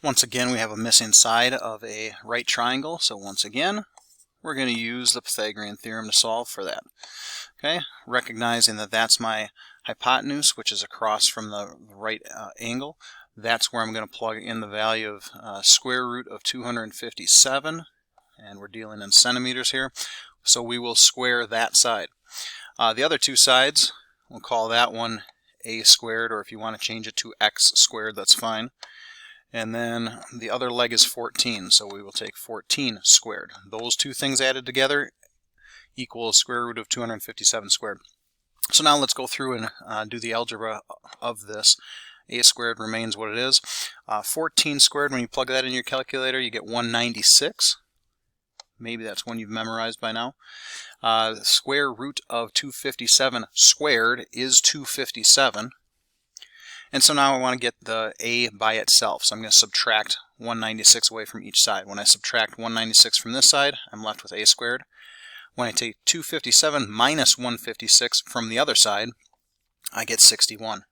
Once again, we have a missing side of a right triangle, so once again, we're going to use the Pythagorean theorem to solve for that. Okay, recognizing that that's my hypotenuse, which is across from the right angle. That's where I'm going to plug in the value of square root of 257, and we're dealing in centimeters here, so we will square that side. The other two sides, we'll call that one a squared, or if you want to change it to x squared, that's fine. And then the other leg is 14, so we will take 14 squared. Those two things added together equals square root of 257 squared. So now let's go through and do the algebra of this. A squared remains what it is. 14 squared, when you plug that in your calculator, you get 196. Maybe that's one you've memorized by now. Square root of 257 squared is 257. And so now I want to get the a by itself. So I'm going to subtract 196 away from each side. When I subtract 196 from this side, I'm left with a squared. When I take 257 minus 156 from the other side, I get 61.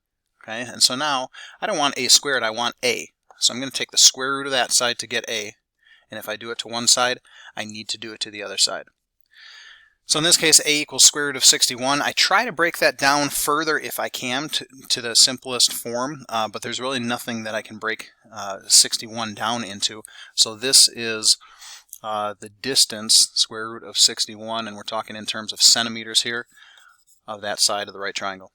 Okay, and so now I don't want a squared, I want a. So I'm going to take the square root of that side to get a. And if I do it to one side, I need to do it to the other side. So in this case, a equals square root of 61. I try to break that down further if I can to the simplest form, but there's really nothing that I can break 61 down into. So this is the distance, square root of 61, and we're talking in terms of centimeters here, of that side of the right triangle.